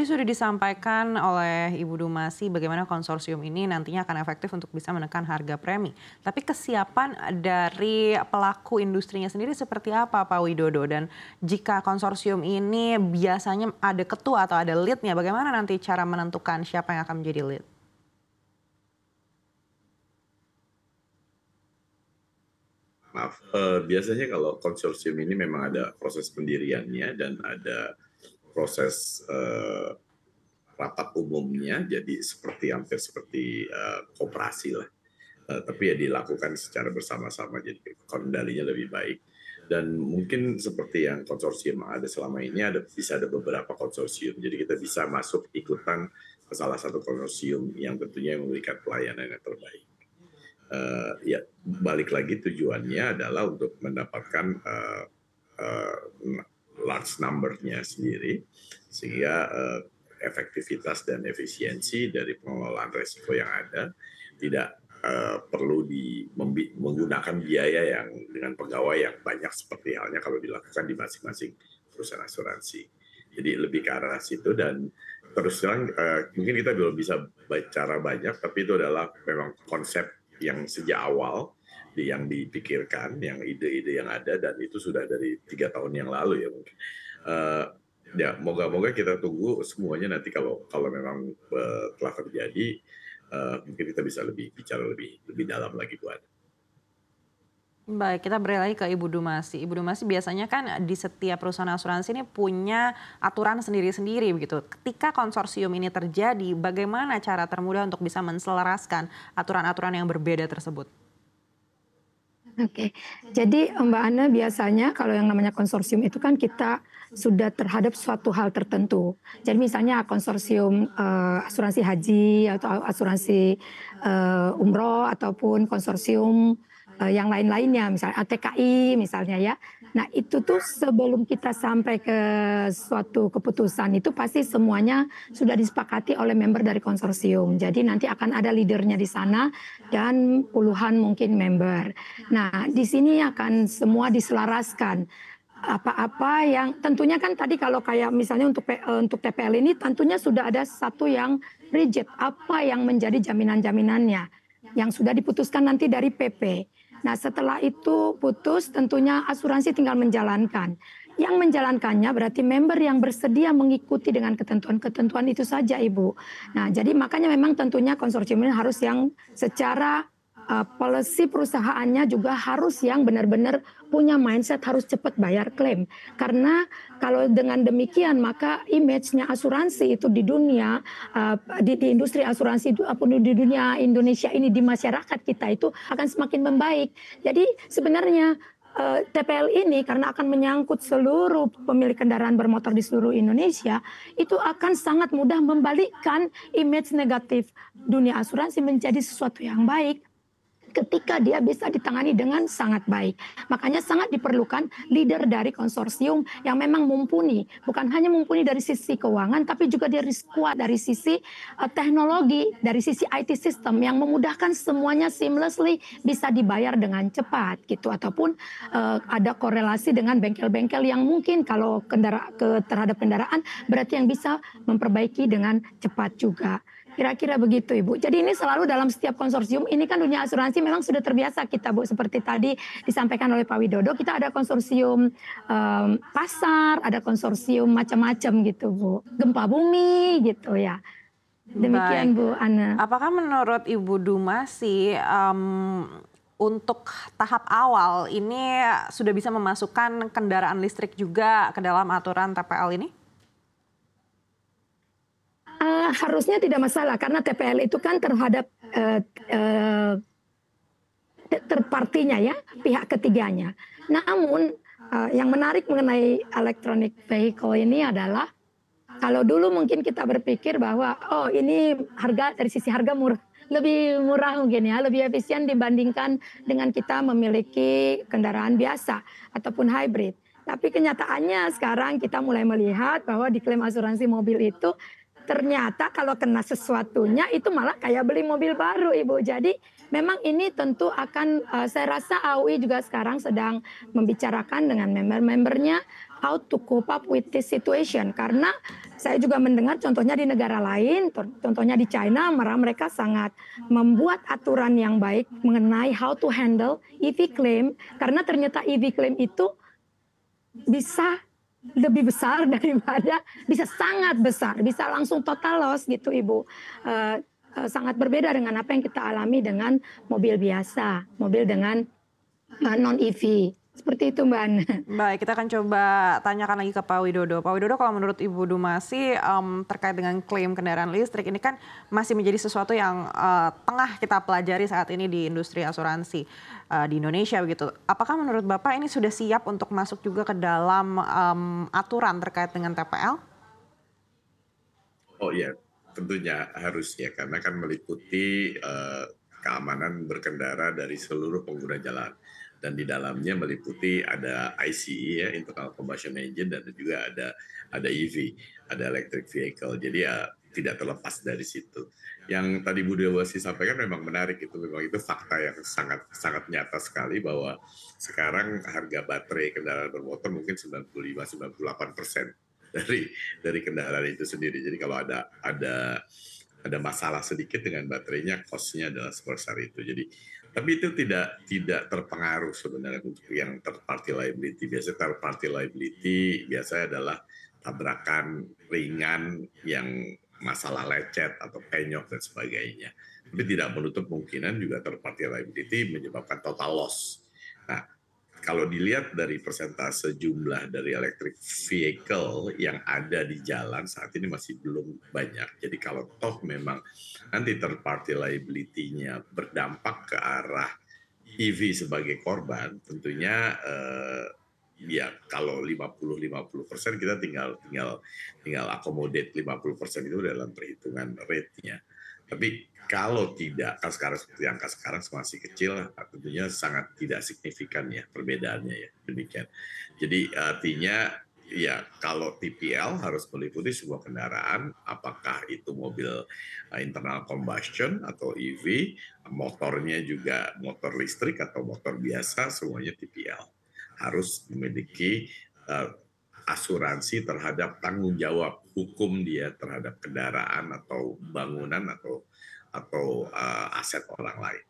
Tadi sudah disampaikan oleh Ibu Dumasi bagaimana konsorsium ini nantinya akan efektif untuk bisa menekan harga premi. Tapi kesiapan dari pelaku industrinya sendiri seperti apa Pak Widodo? Dan jika konsorsium ini biasanya ada ketua atau ada lead-nya, bagaimana nanti cara menentukan siapa yang akan menjadi lead? Maaf, biasanya kalau konsorsium ini memang ada proses pendiriannya dan ada proses rapat umumnya, jadi hampir seperti koperasi lah. Tapi ya dilakukan secara bersama-sama, jadi kendalinya lebih baik. Dan mungkin seperti yang konsorsium ada selama ini, bisa ada beberapa konsorsium, jadi kita bisa masuk ikutan ke salah satu konsorsium yang tentunya memberikan pelayanan yang terbaik. Ya balik lagi tujuannya adalah untuk mendapatkan large number-nya sendiri, sehingga efektivitas dan efisiensi dari pengelolaan risiko yang ada tidak perlu menggunakan biaya yang dengan pegawai yang banyak seperti halnya kalau dilakukan di masing-masing perusahaan asuransi. Jadi lebih ke arah situ, dan terus terang mungkin kita belum bisa bicara banyak, tapi itu adalah memang konsep yang sejak awal yang dipikirkan, yang ide-ide yang ada, dan itu sudah dari 3 tahun yang lalu ya mungkin. Ya moga-moga kita tunggu semuanya nanti kalau memang telah terjadi, mungkin kita bisa bicara lebih dalam lagi buat. Baik, kita beralih ke Ibu Dumasi. Ibu Dumasi, biasanya kan di setiap perusahaan asuransi ini punya aturan sendiri-sendiri begitu. Ketika konsorsium ini terjadi, bagaimana cara termudah untuk bisa menselaraskan aturan-aturan yang berbeda tersebut? Oke, jadi Mbak Ana, biasanya kalau yang namanya konsorsium itu kan kita sudah terhadap suatu hal tertentu. Jadi misalnya konsorsium asuransi haji atau asuransi umroh ataupun konsorsium yang lain-lainnya, misalnya ATKI misalnya ya. Nah itu tuh sebelum kita sampai ke suatu keputusan itu pasti semuanya sudah disepakati oleh member dari konsorsium. Jadi nanti akan ada leadernya di sana dan puluhan mungkin member. Nah di sini akan semua diselaraskan. Apa-apa yang tentunya kan tadi kalau kayak misalnya untuk TPL ini tentunya sudah ada satu yang rigid, apa yang menjadi jaminan-jaminannya yang sudah diputuskan nanti dari PP. Nah setelah itu putus tentunya asuransi tinggal menjalankan. Yang menjalankannya berarti member yang bersedia mengikuti dengan ketentuan-ketentuan itu saja Ibu. Nah jadi makanya memang tentunya konsorsium ini harus yang secara policy perusahaannya juga harus yang benar-benar punya mindset harus cepat bayar klaim. Karena kalau dengan demikian maka image-nya asuransi itu di dunia, di industri asuransi itu apapun di dunia Indonesia ini, di masyarakat kita itu akan semakin membaik. Jadi sebenarnya TPL ini karena akan menyangkut seluruh pemilik kendaraan bermotor di seluruh Indonesia, itu akan sangat mudah membalikkan image negatif dunia asuransi menjadi sesuatu yang baik ketika dia bisa ditangani dengan sangat baik. Makanya sangat diperlukan leader dari konsorsium yang memang mumpuni. Bukan hanya mumpuni dari sisi keuangan, tapi juga dari kuat dari sisi teknologi, dari sisi IT system yang memudahkan semuanya seamlessly bisa dibayar dengan cepat gitu. Ataupun ada korelasi dengan bengkel-bengkel yang mungkin kalau terhadap kendaraan berarti yang bisa memperbaiki dengan cepat juga. Kira-kira begitu Ibu. Jadi ini selalu dalam setiap konsorsium, ini kan dunia asuransi memang sudah terbiasa kita Bu. Seperti tadi disampaikan oleh Pak Widodo, kita ada konsorsium pasar, ada konsorsium macam-macam gitu Bu. Gempa bumi gitu ya. Demikian Baik. Bu Ana. Apakah menurut Ibu Dumasi untuk tahap awal ini sudah bisa memasukkan kendaraan listrik juga ke dalam aturan TPL ini? Harusnya tidak masalah karena TPL itu kan terhadap terpartinya ya, pihak ketiganya. Namun yang menarik mengenai electronic vehicle ini adalah kalau dulu mungkin kita berpikir bahwa oh ini harga dari sisi harga lebih murah mungkin ya, lebih efisien dibandingkan dengan kita memiliki kendaraan biasa ataupun hybrid. Tapi kenyataannya sekarang kita mulai melihat bahwa di klaim asuransi mobil itu ternyata kalau kena sesuatunya itu malah kayak beli mobil baru, Ibu. Jadi memang ini tentu akan, saya rasa AUI juga sekarang sedang membicarakan dengan member-membernya how to cope up with this situation. Karena saya juga mendengar contohnya di negara lain, contohnya di China, mereka sangat membuat aturan yang baik mengenai how to handle EV claim, karena ternyata EV claim itu bisa lebih besar daripada, bisa sangat besar, bisa langsung total loss gitu, Ibu. Sangat berbeda dengan apa yang kita alami dengan mobil biasa, mobil dengan non-EV. Seperti itu, Mbak Ana. Baik, kita akan coba tanyakan lagi ke Pak Widodo. Pak Widodo, kalau menurut Ibu Dumasi terkait dengan klaim kendaraan listrik ini kan masih menjadi sesuatu yang tengah kita pelajari saat ini di industri asuransi di Indonesia begitu. Apakah menurut Bapak ini sudah siap untuk masuk juga ke dalam aturan terkait dengan TPL? Oh iya, tentunya harus ya, karena kan meliputi keamanan berkendara dari seluruh pengguna jalan. Dan di dalamnya meliputi ada ICE ya, internal combustion engine, dan juga ada EV, ada electric vehicle. Jadi ya tidak terlepas dari situ. Yang tadi Bu Dewasi sampaikan memang menarik, memang itu fakta yang sangat sangat nyata sekali bahwa sekarang harga baterai kendaraan bermotor mungkin 95-98% dari kendaraan itu sendiri. Jadi kalau ada masalah sedikit dengan baterainya, cost-nya adalah sebesar itu. Jadi, tapi itu tidak terpengaruh sebenarnya untuk yang third party liability. Biasanya third party liability biasanya adalah tabrakan ringan yang masalah lecet atau penyok dan sebagainya. Tapi tidak menutup kemungkinan juga third party liability menyebabkan total loss. Nah, kalau dilihat dari persentase jumlah dari electric vehicle yang ada di jalan saat ini masih belum banyak. Jadi kalau toh memang nanti third party liability-nya berdampak ke arah EV sebagai korban, tentunya ya kalau 50-50% kita tinggal accommodate 50% itu dalam perhitungan rate-nya. Tapi kalau tidak, kan sekarang seperti angka sekarang masih kecil, tentunya sangat tidak signifikan ya perbedaannya ya, demikian. Jadi artinya ya kalau TPL harus meliputi sebuah kendaraan, apakah itu mobil internal combustion atau EV, motornya juga motor listrik atau motor biasa, semuanya TPL. Harus memiliki asuransi terhadap tanggung jawab hukum dia terhadap kendaraan atau bangunan atau aset orang lain.